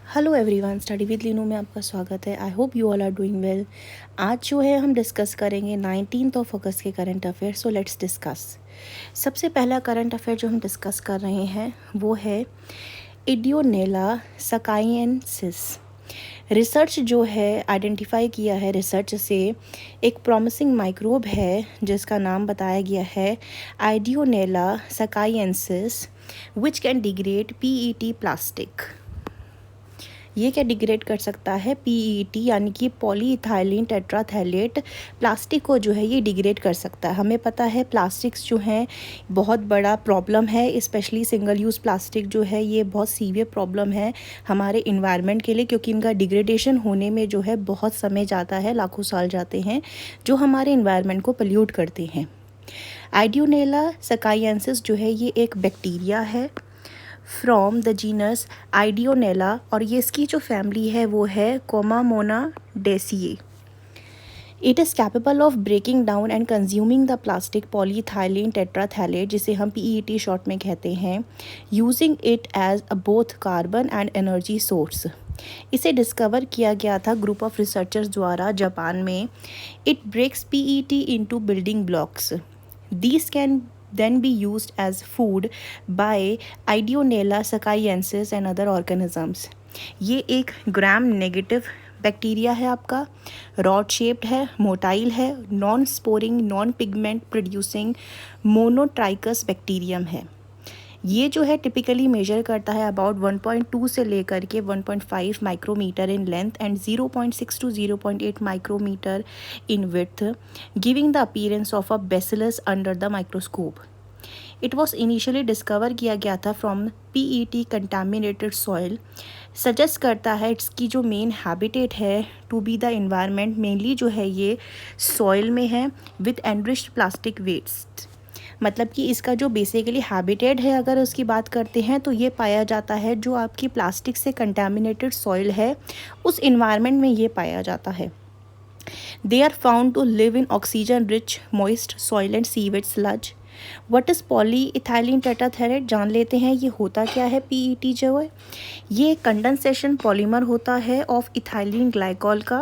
Hello everyone, study with Leenu में आपका स्वागत है। I hope you all are doing well. आज जो है हम डिस्कस करेंगे 19 अगस्त के current affair. So let's discuss. सबसे पहला करंट अफेयर जो हम डिस्कस कर रहे हैं वो है इडियोनेला सकाइएंसिस। रिसर्च जो है आइडेंटिफाई किया है रिसर्च से एक प्रॉमिसिंग माइक्रोब है जिसका नाम बताया गया है Ideonella sakaiensis which can degrade PET plastic. ये क्या डिग्रेड कर सकता है? पीईटी यानी कि पॉलीइथाइलिन टेट्राथैलेट प्लास्टिक को जो है ये डिग्रेड कर सकता है। हमें पता है प्लास्टिक्स जो हैं बहुत बड़ा प्रॉब्लम है, स्पेशली सिंगल यूज़ प्लास्टिक जो है ये बहुत सीवियर प्रॉब्लम है हमारे इन्वायरमेंट के लिए, क्योंकि इनका डिग्रेडेशन होने में जो है बहुत समय जाता है, लाखों साल जाते हैं, जो हमारे इन्वायरमेंट को पोल्यूट करते हैं। आइडियोनेला सकाइएंसिस जो है ये एक बैक्टीरिया है फ्रॉम द जीनस आइडियोनेला, और ये इसकी जो फैमिली है वो है Comamonadaceae. It is capable of breaking down and consuming the plastic polyethylene terephthalate, जिसे हम पीईटी शॉर्ट में कहते हैं, using it as a both carbon and energy source. इसे डिस्कवर किया गया था ग्रुप ऑफ रिसर्चर्स द्वारा जापान में। It breaks PET into building blocks. These can then be used as food by Ideonella sacaiensis and other organisms. ये एक gram negative bacteria है आपका, रॉड शेप्ड है, मोटाइल है, non sporing non pigment producing monotrichous bacterium है। ये जो है टिपिकली मेजर करता है अबाउट 1.2 से लेकर के 1.5 micrometre in length and 0.6 to 0.8 micrometre in width, giving the appearance of a bacillus under the microscope. It was initially discover किया गया था from PET contaminated soil. Suggest करता है इसकी जो मेन हैबिटेट है to be the environment, mainly जो है ये सॉइल में है विद एनरिच्ड प्लास्टिक वेस्ट। मतलब कि इसका जो बेसिकली हैबिटेट है अगर उसकी बात करते हैं तो ये पाया जाता है जो आपकी प्लास्टिक से कंटामिनेटेड सॉइल है उस इन्वायरमेंट में ये पाया जाता है। They are found to live in oxygen rich moist soil and sewage sludge. What is polyethylene terephthalate, जान लेते हैं ये होता क्या है। पीईटी जो है ये कंडेंसेशन पॉलीमर होता है ऑफ इथाइलिन ग्लाइकॉल का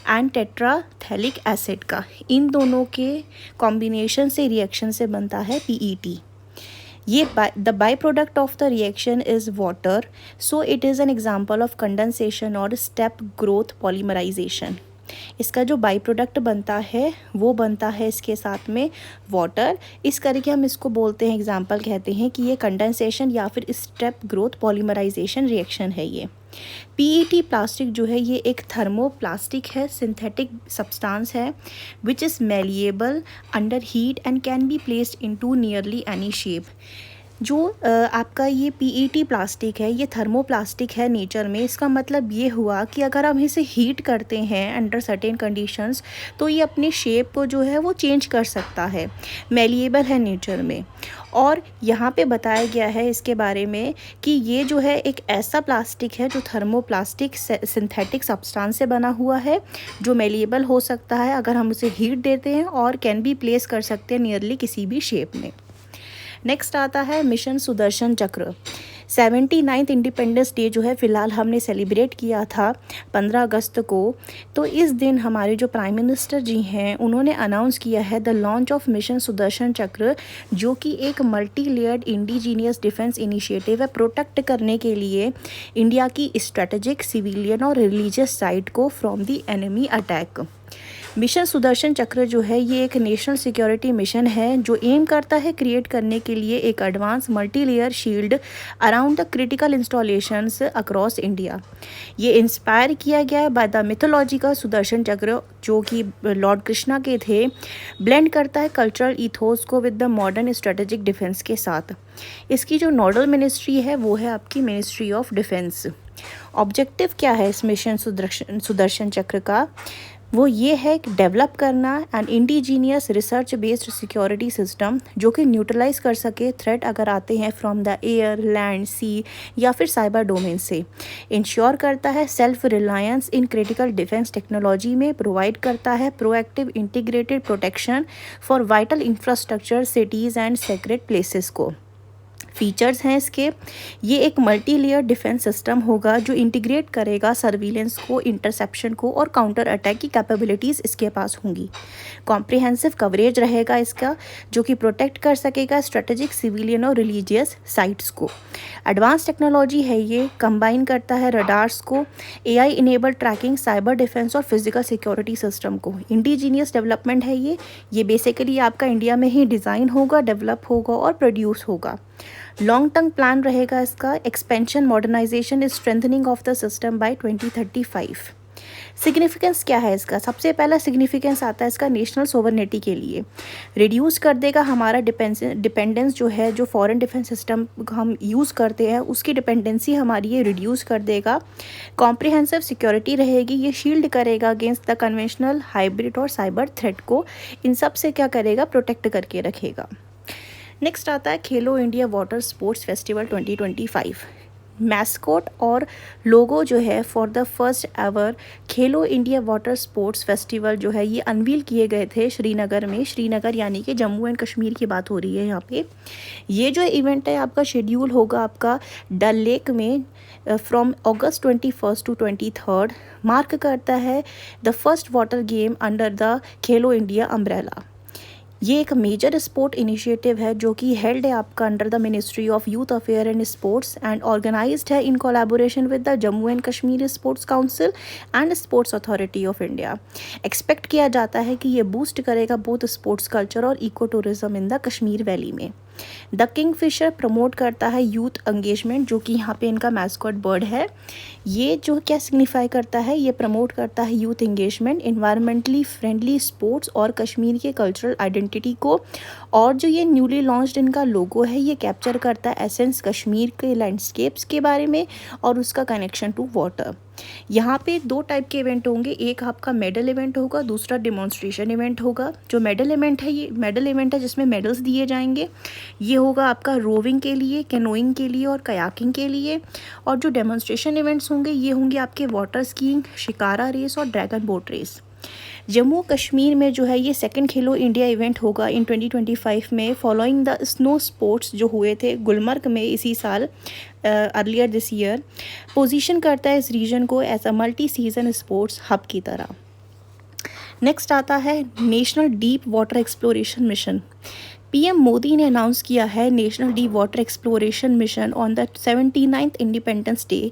एंड टेट्राथैलिक एसिड का, इन दोनों के कॉम्बिनेशन से रिएक्शन से बनता है पीईटी। ये the by product of the reaction is water, so it is an example of condensation और स्टेप ग्रोथ पॉलीमराइजेशन। इसका जो बाई प्रोडक्ट बनता है वो बनता है इसके साथ में वाटर, इस करके हम इसको बोलते हैं, एग्जाम्पल कहते हैं कि ये कंडेंसेशन या फिर स्टेप ग्रोथ पॉलीमराइजेशन रिएक्शन है। ये पीईटी प्लास्टिक जो है ये एक थर्मोप्लास्टिक है, सिंथेटिक सब्सटेंस है which is malleable under heat and can be placed into nearly any shape. जो आपका ये पीईटी प्लास्टिक है ये थर्मोप्लास्टिक है नेचर में। इसका मतलब ये हुआ कि अगर हम इसे हीट करते हैं अंडर सर्टेन कंडीशंस तो ये अपने शेप को जो है वो चेंज कर सकता है, मेलिएबल है नेचर में। और यहाँ पे बताया गया है इसके बारे में कि ये जो है एक ऐसा प्लास्टिक है जो थर्मोप्लास्टिक सिंथेटिक सब्सटेंस से बना हुआ है, जो मेलिएबल हो सकता है अगर हम उसे हीट देते हैं, और कैन बी प्लेस कर सकते हैं नियरली किसी भी शेप में। नेक्स्ट आता है मिशन सुदर्शन चक्र। 79th इंडिपेंडेंस डे जो है फ़िलहाल हमने सेलिब्रेट किया था 15 अगस्त को। तो इस दिन हमारे जो प्राइम मिनिस्टर जी हैं उन्होंने अनाउंस किया है the launch of mission Sudarshan चक्र, जो कि एक multi layered indigenous defence initiative है प्रोटेक्ट करने के लिए इंडिया की स्ट्रेटेजिक, सिविलियन और रिलीजियस साइट को from the enemy attack. Mission Sudarshan चक्र जो है ये एक नेशनल सिक्योरिटी मिशन है जो एम करता है क्रिएट करने के लिए एक advance multi layer shield around the critical installations across India. ये इंस्पायर किया गया है बाय द मिथोलॉजिकल सुदर्शन चक्र जो कि लॉर्ड कृष्णा के थे। ब्लेंड करता है कल्चरल इथोस को with the modern strategic defence के साथ। इसकी जो नोडल मिनिस्ट्री है वो है आपकी मिनिस्ट्री ऑफ डिफेंस। ऑब्जेक्टिव क्या है इस मिशन सुदर्शन चक्र का? वो ये है कि डेवलप करना N indigenous research based security system जो कि न्यूट्रलाइज कर सके थ्रेट अगर आते हैं फ्रॉम द एयर, लैंड, सी या फिर साइबर डोमेन से। इंश्योर करता है self reliance in critical defence technology में, प्रोवाइड करता है proactive integrated protection for vital infrastructure, cities and secret places को। फीचर्स हैं इसके, ये एक मल्टी लेयर डिफेंस सिस्टम होगा जो इंटीग्रेट करेगा सर्विलेंस को, इंटरसेप्शन को और काउंटर अटैक की कैपेबिलिटीज़ इसके पास होंगी। कॉम्प्रिहेंसिव कवरेज रहेगा इसका, जो कि प्रोटेक्ट कर सकेगा स्ट्रेटेजिक, सिविलियन और रिलीजियस साइट्स को। एडवांस टेक्नोलॉजी है, ये कंबाइन करता है रडार्स को, AI enabled tracking, cyber defence और फिजिकल सिक्योरिटी सिस्टम को। इंडिजीनियस डेवलपमेंट है ये बेसिकली आपका इंडिया में ही डिज़ाइन होगा, डेवलप होगा और प्रोड्यूस होगा। लॉन्ग टर्म प्लान रहेगा इसका, expansion, modernisation is strengthening of the system by 2035। Significance क्या है इसका? सबसे पहला सिग्निफिकेंस आता है इसका नेशनल सोवरेनिटी के लिए। रिड्यूस कर देगा हमारा डिपेंडेंस जो है, जो फॉरेन डिफेंस सिस्टम हम यूज़ करते हैं उसकी डिपेंडेंसी हमारी ये रिड्यूस कर देगा। कॉम्प्रिहेंसिव सिक्योरिटी रहेगी, ये शील्ड करेगा अगेंस्ट द कन्वेंशनल, हाइब्रिड और साइबर थ्रेट को। इन सब से क्या करेगा? प्रोटेक्ट करके रखेगा। नेक्स्ट आता है खेलो India water sports festival 2025। Mascot और लोगो जो है for the first ever Khelo India water sports festival जो है ये अनवील किए गए थे श्रीनगर में। श्रीनगर यानी कि जम्मू एंड कश्मीर की बात हो रही है यहाँ पे। ये जो इवेंट है आपका शेड्यूल होगा आपका डल लेक में फ्रॉम अगस्त 21 to 23, मार्क करता है the first water game under the Khelo India umbrella. ये एक मेजर स्पोर्ट इनिशिएटिव है जो कि हेल्ड है आपका under the ministry of youth affair and sports and organised है in collaboration with the Jammu and Kashmir sports council and sports authority of India. Expect किया जाता है कि ये बूस्ट करेगा बोथ स्पोर्ट्स कल्चर और eco tourism in the Kashmir valley में। The kingfisher promote करता है यूथ एंगेजमेंट, जो कि यहाँ पे इनका मैस्कॉट बर्ड है। ये जो क्या सिग्निफाई करता है? ये प्रमोट करता है youth engagement, environmentally friendly sports और कश्मीर के कल्चरल आइडेंटिटी को। और जो ये न्यूली लॉन्च्ड इनका लोगो है ये कैप्चर करता है एसेंस कश्मीर के लैंडस्केप्स के बारे में और उसका कनेक्शन टू वाटर। यहाँ पे दो टाइप के इवेंट होंगे, एक आपका मेडल इवेंट होगा, दूसरा डिमॉन्स्ट्रेशन इवेंट होगा। जो मेडल इवेंट है ये मेडल इवेंट है जिसमें मेडल्स दिए जाएंगे। ये होगा आपका रोविंग के लिए, कैनोइंग के लिए और कयाकिंग के लिए। और जो डेमोन्स्ट्रेशन इवेंट्स होंगे ये होंगे आपके वाटर स्कीइंग, शिकारा रेस और dragon boat race. Jammu Kashmir में जो है ये सेकंड खेलो इंडिया इवेंट होगा इन 2025 में, फॉलोइंग द स्नो स्पोर्ट्स जो हुए थे गुलमर्ग में इसी साल अर्लियर दिस ईयर। पोजीशन करता है इस रीजन को as a multi season sports hub की तरह। नेक्स्ट आता है national deep water exploration mission. PM Modi ने अनाउंस किया है national deep water exploration mission on the 79th independence day.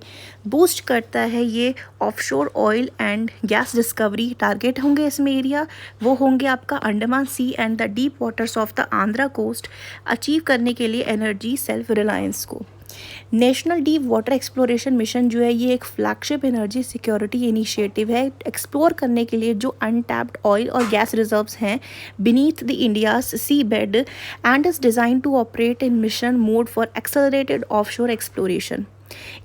Boost करता है ये offshore oil and gas discovery. Target होंगे इसमें एरिया वो होंगे आपका Andaman sea and the deep waters of the Andhra coast, achieve करने के लिए एनर्जी सेल्फ रिलायंस को। National deep water exploration mission जो है ये एक फ्लैगशिप एनर्जी सिक्योरिटी इनिशिएटिव है, एक्सप्लोर करने के लिए जो अनटैप्ड ऑयल और गैस रिजर्व्स हैं beneath the India's sea bed and is design to operate in mission mode for accelerated offshore exploration.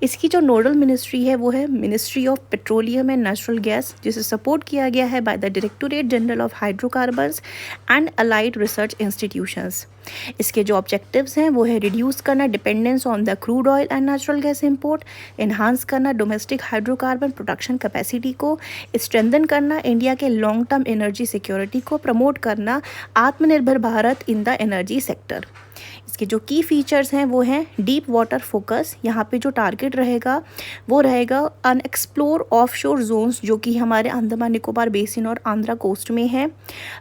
इसकी जो नोडल मिनिस्ट्री है वो है ministry of petroleum and natural gas, जिसे सपोर्ट किया गया है by the directorate general of hydrocarbons and allied research institutions. इसके जो ऑब्जेक्टिव्स हैं वो है रिड्यूस करना dependence on the crude oil and natural gas import, enhance करना डोमेस्टिक हाइड्रोकार्बन प्रोडक्शन कैपेसिटी को, स्ट्रेंथन करना इंडिया के लॉन्ग टर्म एनर्जी सिक्योरिटी को, प्रमोट करना आत्मनिर्भर Bharat in the energy sector. इसके जो की फीचर्स हैं वो हैं डीप वाटर फोकस। यहाँ पे जो टारगेट रहेगा वो रहेगा अनएक्सप्लोर ऑफशोर जोन्स जो कि हमारे अंडमान निकोबार बेसिन और आंध्रा कोस्ट में है।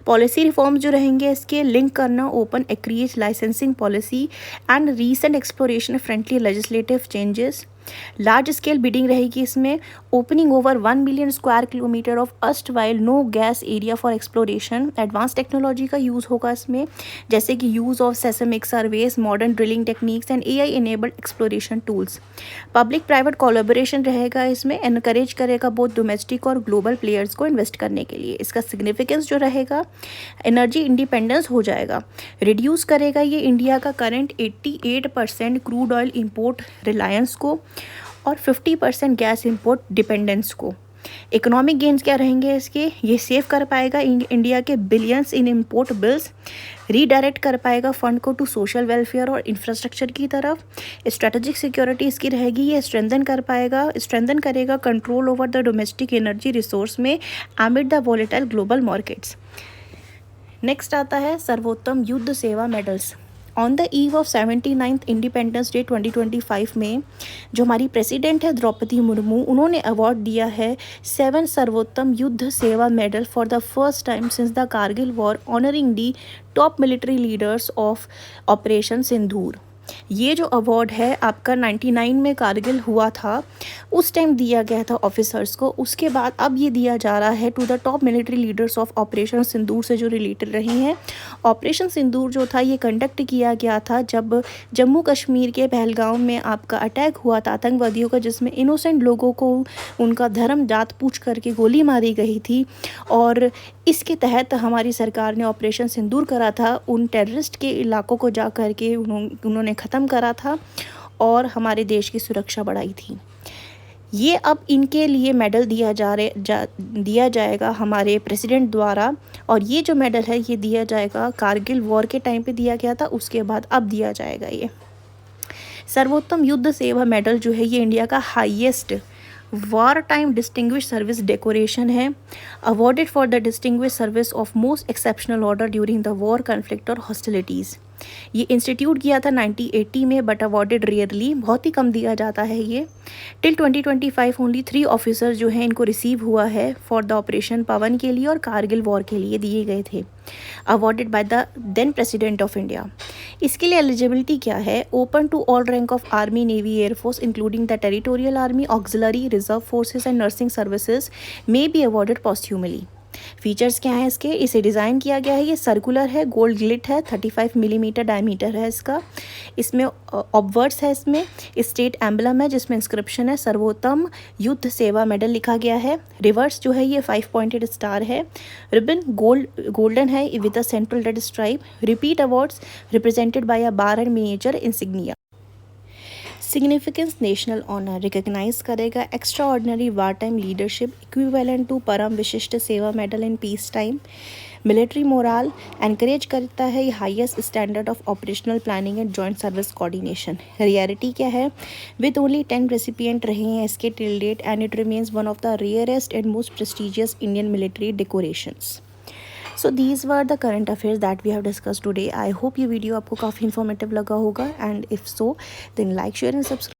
पॉलिसी रिफॉर्म्स जो रहेंगे इसके लिंक करना open acreage licensing policy and recent exploration friendly legislative changes. Large scale bidding रहेगी इसमें, opening over 1 million square kilometre of erstwhile no gas area for exploration. Advance technology का use होगा इसमें, जैसे कि use of seismic surveys, modern drilling techniques and AI enabled exploration tools. Public private collaboration रहेगा इसमें, encourage करेगा both domestic और global players को इन्वेस्ट करने के लिए। इसका सिग्निफिकेंस जो रहेगा एनर्जी इंडिपेंडेंस हो जाएगा, रिड्यूस करेगा ये इंडिया का current 88% crude oil import reliance को और 50% गैस इंपोर्ट डिपेंडेंस को। इकोनॉमिक गेन्स क्या रहेंगे इसके? ये सेव कर पाएगा इंडिया के billions in import bills, redirect कर पाएगा फंड को टू सोशल वेलफेयर और इंफ्रास्ट्रक्चर की तरफ। स्ट्रेटेजिक सिक्योरिटी इसकी रहेगी, ये स्ट्रेंथन करेगा control over the domestic energy resource में amid the volatile global markets. Next आता है Sarvottam Yudh Seva medals. On the eve of 79th independence day 2025 में जो हमारी प्रेसिडेंट है द्रौपदी मुर्मू, उन्होंने अवार्ड दिया है 7 Sarvottam Yudh Seva medal for the first time since the Kargil war, honouring the top military leaders of operation Sindoor. ये जो अवार्ड है आपका 99 में कारगिल हुआ था, उस टाइम दिया गया था ऑफिसर्स को। उसके बाद अब ये दिया जा रहा है to the top military leaders of operation Sindoor से जो रिलेटेड रही हैं। ऑपरेशन सिंदूर जो था ये कंडक्ट किया गया था जब जम्मू कश्मीर के पहलगाम में आपका अटैक हुआ था आतंकवादियों का, जिसमें इनोसेंट लोगों को उनका धर्म जात पूछ करके गोली मारी गई थी। और इसके तहत हमारी सरकार ने ऑपरेशन सिंदूर करा था, उन टेररिस्ट के इलाकों को जा कर के उन्होंने ख़त्म करा था और हमारे देश की सुरक्षा बढ़ाई थी। ये अब इनके लिए मेडल दिया दिया जाएगा हमारे प्रेसिडेंट द्वारा। और ये जो मेडल है ये दिया जाएगा, कारगिल वॉर के टाइम पे दिया गया था, उसके बाद अब दिया जाएगा। ये सर्वोत्तम युद्ध सेवा मेडल जो है ये इंडिया का highest war time distinguish service decoration है, awarded for the distinguish service of most exceptional order during the war, conflict और हॉस्टिलिटीज़। ये इंस्टीट्यूट किया था 1980 में, बट अवॉर्डेड रेयरली, बहुत ही कम दिया जाता है ये। टिल 2025 ओनली 3 ऑफिसर जो हैं इनको रिसीव हुआ है फॉर द ऑपरेशन पवन के लिए और कारगिल वॉर के लिए दिए गए थे, awarded by the then president of India. इसके लिए एलिजिबिलिटी क्या है? Open to all rank of army, navy, air force including the territorial army, auxiliary, reserve forces and nursing services may be awarded posthumously. Features क्या हैं इसके? इसे design किया गया है, ये सर्कुलर है, गोल्ड ग्लिट है, 35 मिलीमीटर डायमीटर है इसका। इसमें ऑब्वर्ड्स है, इसमें स्टेट एम्बलम है जिसमें इंस्क्रिप्शन है सर्वोत्तम युद्ध सेवा मेडल लिखा गया है। रिवर्स जो है ये 5 पॉइंटेड स्टार है। रिबन गोल्डन है with a central red stripe. Repeat awards represented by a bar and miniature insignia. Significance national honour recognise करेगा extraordinary war time leadership equivalent to Param Vishisht Seva medal in peace time. Military morale encourage करता है ये highest standard of operational planning and joint service coordination. Reality क्या है? With only 10 recipient रहे हैं इसके till date and it remains one of the rarest and most prestigious Indian military decorations. So these were the current affairs that we have discuss today. I hope ये video आपको काफ़ी informative लगा होगा, and if so then like, share and subscribe.